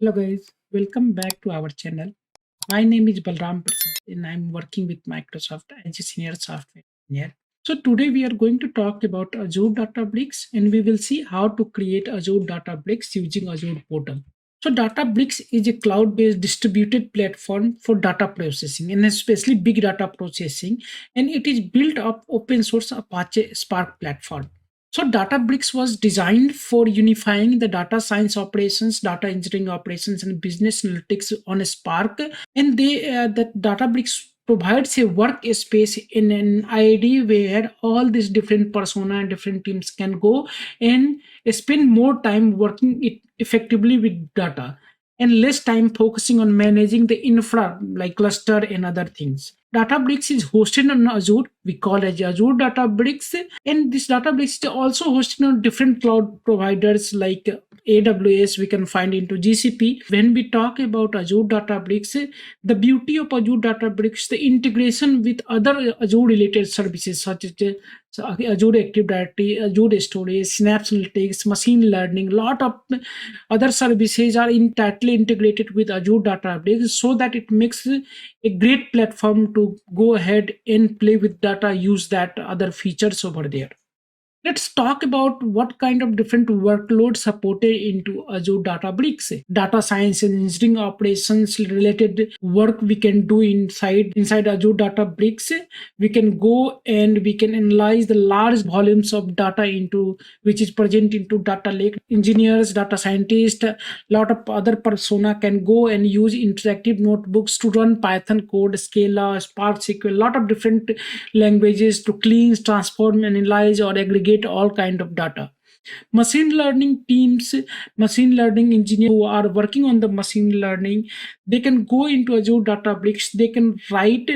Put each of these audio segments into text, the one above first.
Hello guys, welcome back to our channel. My name is Balram Prasad and I'm working with Microsoft as a senior software engineer. So today we are going to talk about Azure Databricks and we will see how to create Azure Databricks using Azure Portal. So Databricks is a cloud-based distributed platform for data processing and especially big data processing, and it is built up open source Apache Spark platform. So Databricks was designed for unifying the data science operations, data engineering operations, and business analytics on a Spark. And that Databricks provides a workspace in an ID where all these different persona and different teams can go and spend more time working it effectively with data and less time focusing on managing the infra like cluster and other things. Databricks is hosted on Azure. We call it Azure Databricks, and this Databricks is also hosted on different cloud providers like AWS. We can find into GCP. When we talk about Azure Databricks, the beauty of Azure Databricks, the integration with other Azure related services such as Azure Active Directory, Azure Storage, Synapse Analytics, machine learning, lot of other services are tightly integrated with Azure Databricks so that it makes a great platform to go ahead and play with data, use that other features over there. Let's talk about what kind of different workloads supported into Azure Databricks. Data science and engineering operations related work we can do inside Azure Databricks. We can go and we can analyze the large volumes of data into which is present into data lake. Engineers, data scientists, a lot of other persona can go and use interactive notebooks to run Python code, Scala, Spark SQL, a lot of different languages to clean, transform, analyze, or aggregate all kind of data. Machine learning teams, machine learning engineers who are working on the machine learning, they can go into Azure Databricks. They can write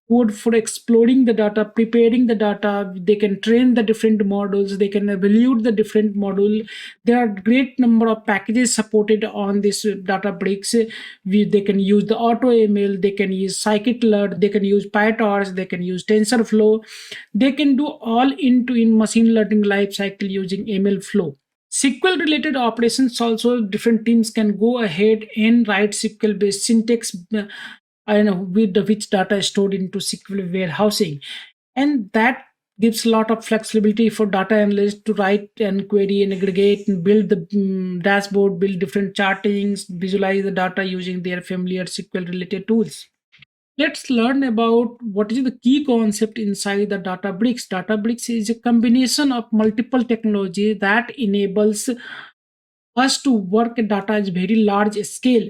code for exploring the data, preparing the data. They can train the different models. They can evaluate the different model. There are great number of packages supported on this Databricks. They can use the AutoML. They can use scikit-learn. They can use PyTorch. They can use TensorFlow. They can do all into in machine learning lifecycle using ML flow. SQL related operations also different teams can go ahead and write SQL based syntax with the which data is stored into SQL warehousing, and that gives a lot of flexibility for data analysts to write and query and aggregate and build the dashboard, build different chartings, visualize the data using their familiar SQL related tools. Let's learn about what is the key concept inside the Databricks. Databricks is a combination of multiple technology that enables us to work data at very large scale.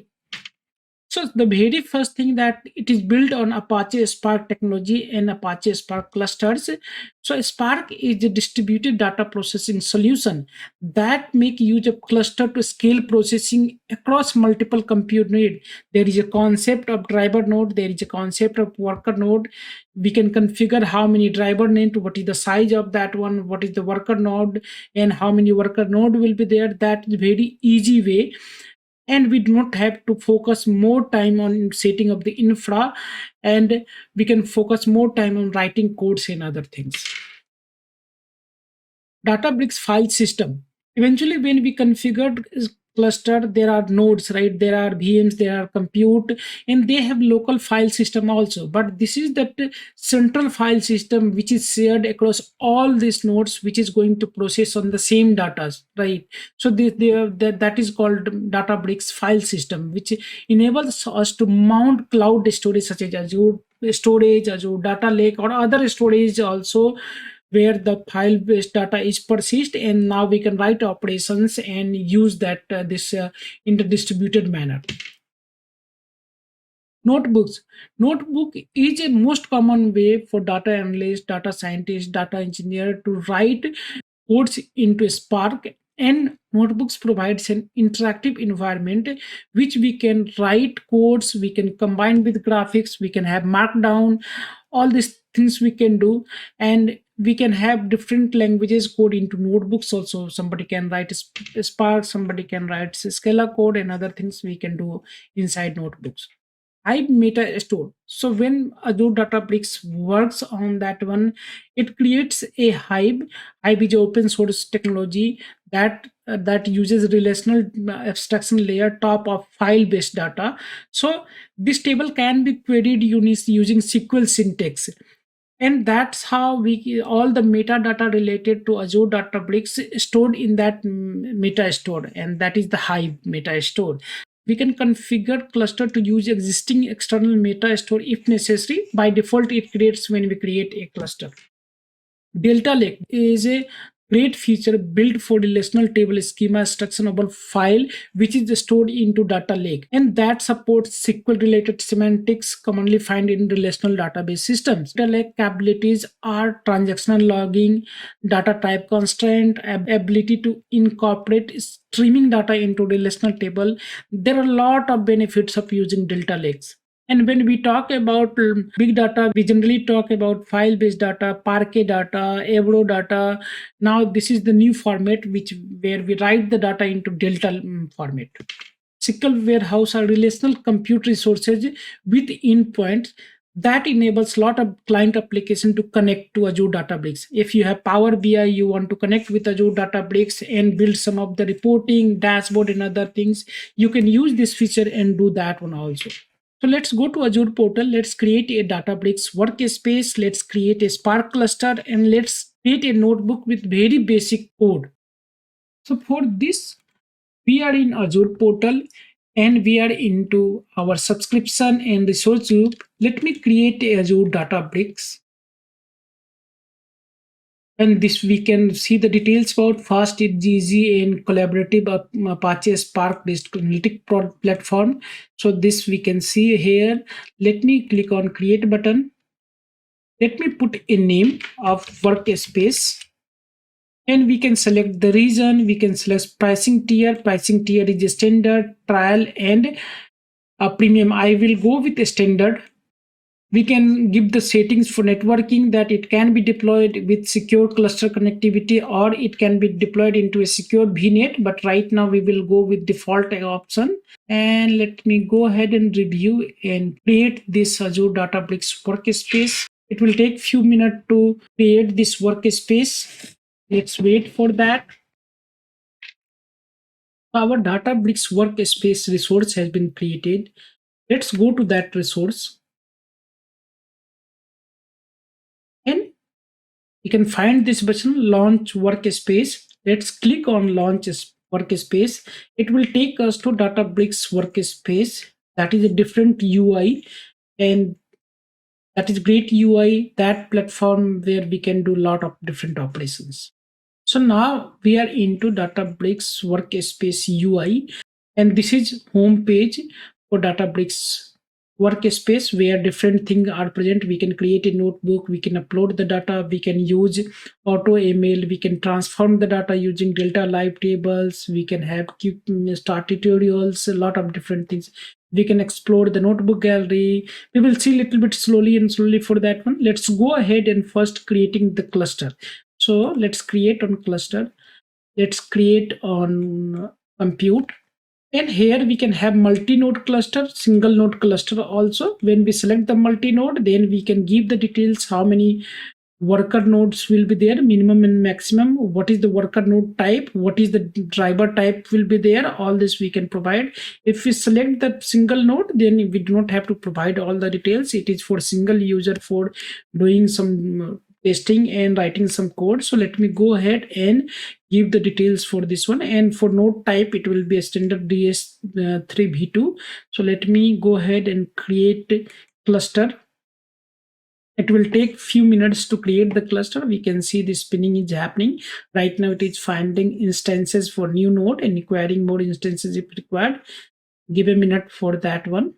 So the very first thing that it is built on Apache Spark technology and Apache Spark clusters. So Spark is a distributed data processing solution that make use of cluster to scale processing across multiple compute node. There is a concept of driver node. There is a concept of worker node. We can configure how many driver node, what is the size of that one, what is the worker node, and how many worker node will be there. That is very easy way, and we do not have to focus more time on setting up the infra, and we can focus more time on writing codes and other things. Databricks file system. Eventually, when we configured cluster, there are nodes, right? There are VMs, there are compute, and they have local file system also. But this is that central file system which is shared across all these nodes, which is going to process on the same data, right? So that is called Databricks file system, which enables us to mount cloud storage such as Azure Storage, Azure Data Lake, or other storage also, where the file based data is persist, and now we can write operations and use that this in the distributed manner. Notebook is a most common way for data analyst, data scientist, data engineer to write codes into Spark, and notebooks provides an interactive environment which we can write codes, we can combine with graphics, we can have markdown, all these things we can do, and we can have different languages code into notebooks also. Somebody can write Spark, somebody can write Scala code, and other things we can do inside notebooks. Hive meta store. So when Azure Databricks works on that one, it creates a Hive. Hive is open source technology that that uses relational abstraction layer top of file based data. So this table can be queried using SQL syntax, and that's how we all the metadata related to Azure Databricks stored in that meta store, and that is the Hive meta store. We can configure cluster to use existing external meta store if necessary. By default, it creates when we create a cluster. Delta Lake is a great feature built for relational table schema structurable file which is stored into data lake, and that supports SQL related semantics commonly found in relational database systems. Data lake capabilities are transactional logging, data type constraint, ability to incorporate streaming data into relational table. There are a lot of benefits of using delta lakes. And when we talk about big data, we generally talk about file-based data, Parquet data, Avro data. Now this is the new format where we write the data into Delta format. SQL warehouse are relational compute resources with endpoints that enables a lot of client application to connect to Azure Databricks. If you have Power BI, you want to connect with Azure Databricks and build some of the reporting, dashboard, and other things, you can use this feature and do that one also. So let's go to Azure portal. Let's create a Databricks workspace. Let's create a Spark cluster, and let's create a notebook with very basic code. So for this, we are in Azure portal and we are into our subscription and resource group. Let me create a Azure Databricks. And this we can see the details about fast, it's easy and collaborative Apache Spark based analytic platform. So this we can see here. Let me click on create button. Let me put a name of workspace, and we can select the region. We can select pricing tier. Pricing tier is a standard, trial, and a premium. I will go with a standard. We can give the settings for networking that it can be deployed with secure cluster connectivity or it can be deployed into a secure VNet. But right now we will go with default option. And let me go ahead and review and create this Azure Databricks workspace. It will take few minutes to create this workspace. Let's wait for that. Our Databricks workspace resource has been created. Let's go to that resource. And you can find this button, launch workspace. Let's click on launch workspace. It will take us to Databricks workspace. That is a different UI, and that is great UI, that platform where we can do a lot of different operations. So now we are into Databricks workspace UI, and this is home page for Databricks workspace where different things are present. We can create a notebook, we can upload the data, we can use auto email, we can transform the data using delta live tables, we can have start tutorials, a lot of different things. We can explore the notebook gallery. We will see a little bit slowly for that one. Let's go ahead and first creating the cluster. So let's create on cluster. Let's create on compute. And here we can have multi-node cluster, single node cluster also. When we select the multi-node, then we can give the details how many worker nodes will be there, minimum and maximum, what is the worker node type, what is the driver type will be there. All this we can provide. If we select the single node, then we do not have to provide all the details. It is for single user for doing some testing and writing some code. So let me go ahead and give the details for this one. And for node type, it will be a standard DS3v2. So let me go ahead and create cluster. It will take few minutes to create the cluster. We can see the spinning is happening. Right now it is finding instances for new node and acquiring more instances if required. Give a minute for that one.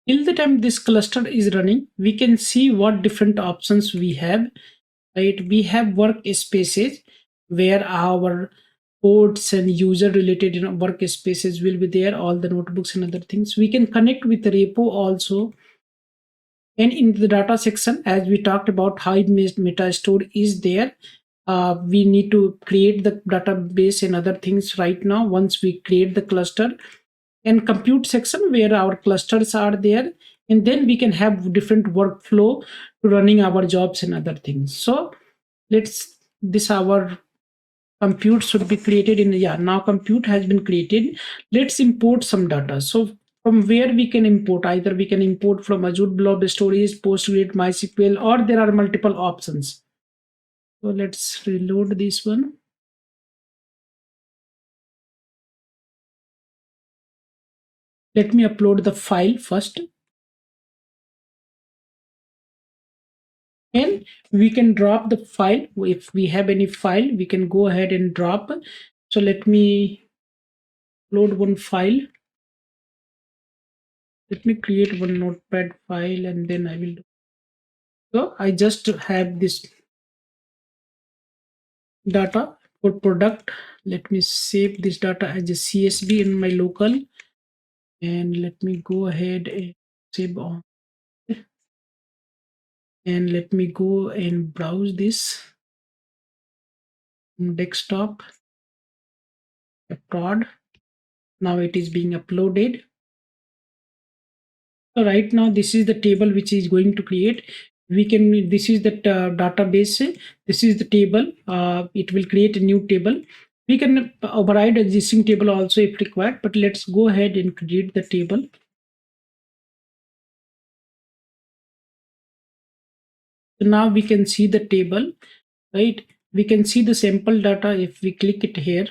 Till the time this cluster is running, we can see what different options we have. Right, we have workspaces where our ports and user related workspaces will be there, all the notebooks and other things. We can connect with the repo also. And in the data section, as we talked about, Hive meta store is there. We need to create the database and other things right now once we create the cluster. And compute section where our clusters are there, and then we can have different workflow to running our jobs and other things. So this our compute should be created in, yeah, now compute has been created. Let's import some data. So from where we can import, either we can import from Azure Blob Storage, Postgres, MySQL, or there are multiple options. So let's reload this one. Let me upload the file first. And we can drop the file. If we have any file, we can go ahead and drop. So let me load one file. Let me create one notepad file and then I will do. So I just have this data for product. Let me save this data as a CSV in my local, and let me go ahead and save on, and let me go and browse this desktop prod. Now it is being uploaded. So right now this is the table which is going to create. We can, this is the database, this is the table. It will create a new table. We can override existing table also if required, but let's go ahead and create the table. So now we can see the table, right? We can see the sample data if we click it here,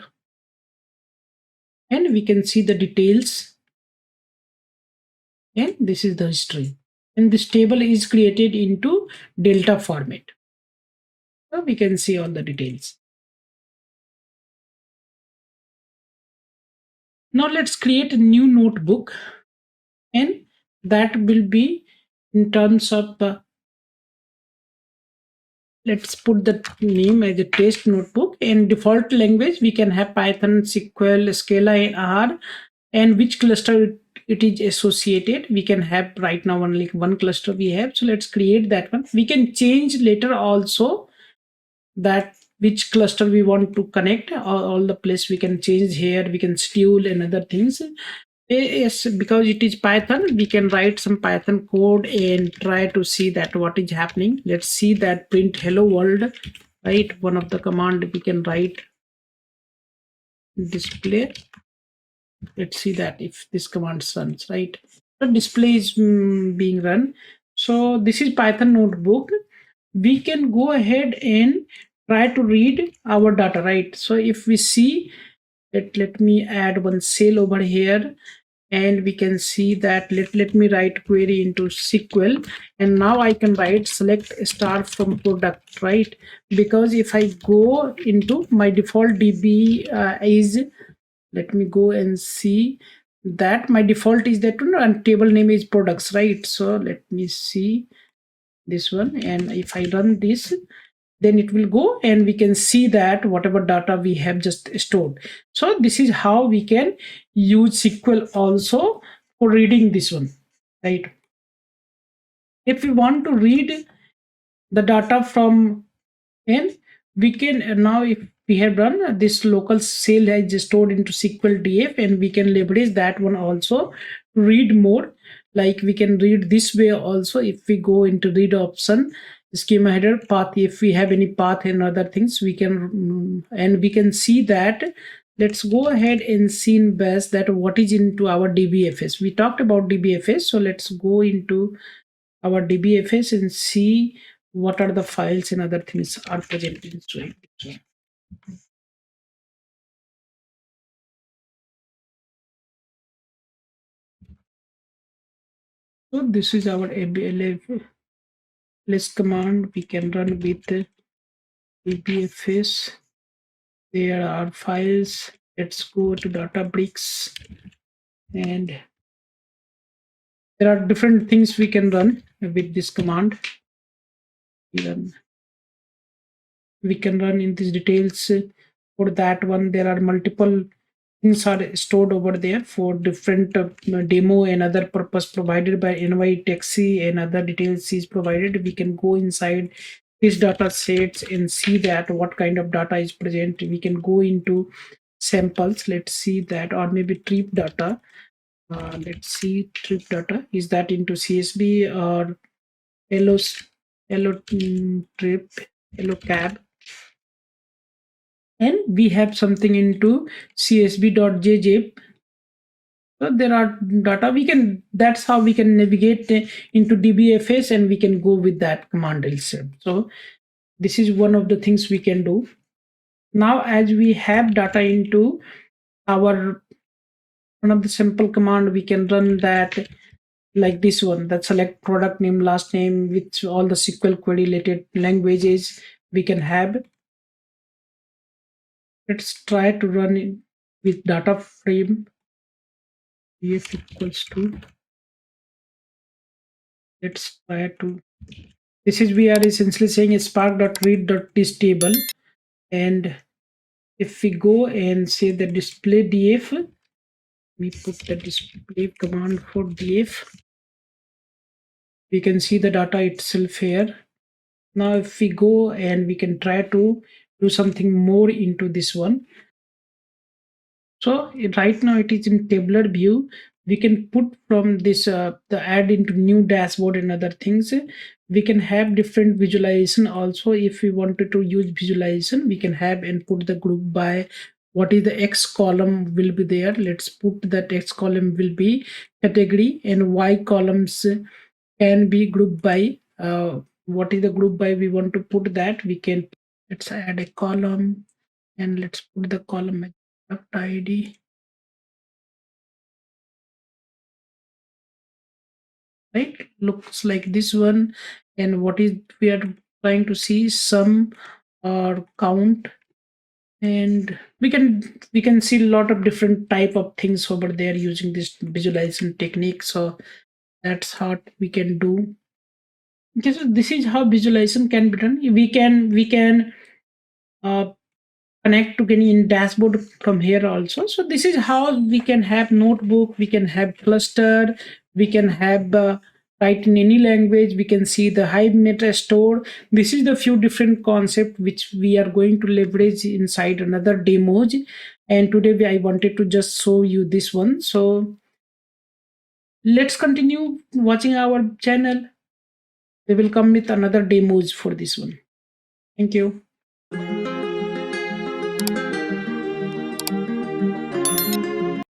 and we can see the details, and this is the history. And this table is created into delta format. So we can see all the details. Now let's create a new notebook, and that will be in terms of let's put the name as a test notebook. And default language we can have Python, SQL, Scala, and R, and which cluster it is associated. We can have right now only one cluster we have, so let's create that one. We can change later also that which cluster we want to connect. All the place we can change here, we can schedule and other things. Yes, because it is Python, we can write some Python code and try to see that what is happening. Let's see that print hello world, right? One of the command we can write display. Let's see that if this command runs, right? The display is being run. So this is Python notebook. We can go ahead and try to read our data, right? So if we see it, let me add one cell over here, and we can see that let me write query into SQL, and now I can write select star from product, right? Because if I go into my default DB is, let me go and see that my default is that one, and table name is products, right? So let me see this one, and if I run this, then it will go and we can see that whatever data we have just stored. So this is how we can use SQL also for reading this one, right? If we want to read the data from, and we can now, if we have run this local cell has stored into SQL DF, and we can leverage that one also to read more. Like we can read this way also. If we go into read option, schema header path, if we have any path and other things, we can and we can see that. Let's go ahead and see in best that what is into our DBFS. We talked about DBFS, so let's go into our DBFS and see what are the files and other things are present in Swing. So this is our ABLF list command. We can run with DBFS. There are files. Let's go to Databricks, and there are different things we can run with this command. Then we can run in these details. For that one, there are multiple things are stored over there for different demo and other purpose provided by NY taxi, and other details is provided. We can go inside these data sets and see that what kind of data is present. We can go into samples. Let's see that, or maybe trip data. Let's see trip data. Is that into CSV or hello trip, hello cab? and we have something into csv.jzip. So there are data we can, that's how we can navigate into dbfs, and we can go with that command itself. So this is one of the things we can do. Now as we have data into our, one of the simple command we can run that, like this one, that select product name last name with all the SQL query related languages we can have. Let's try to run it with data frame if equals to, let's try to, this is, we are essentially saying spark.read.this table, and if we go and say the display df, we put the display command for df, we can see the data itself here. Now if we go and we can try to do something more into this one. So right now it is in tabular view. We can put from this the add into new dashboard and other things. We can have different visualization also. If we wanted to use visualization, we can have and put the group by what is the X column will be there. Let's put that X column will be category, and Y columns can be grouped by what is the group by we want to put that. We can, let's add a column, and let's put the column as product ID. Right, looks like this one. And what is we are trying to see, sum or count, and we can see a lot of different type of things over there using this visualization technique. So that's how we can do. Okay, so this is how visualization can be done. We can uh, connect to any in dashboard from here also. So this is how we can have notebook, we can have cluster, we can have write in any language, we can see the hive meta store. This is the few different concept which we are going to leverage inside another demos, and today I wanted to just show you this one. So let's continue watching our channel. We will come with another demos for this one. Thank you.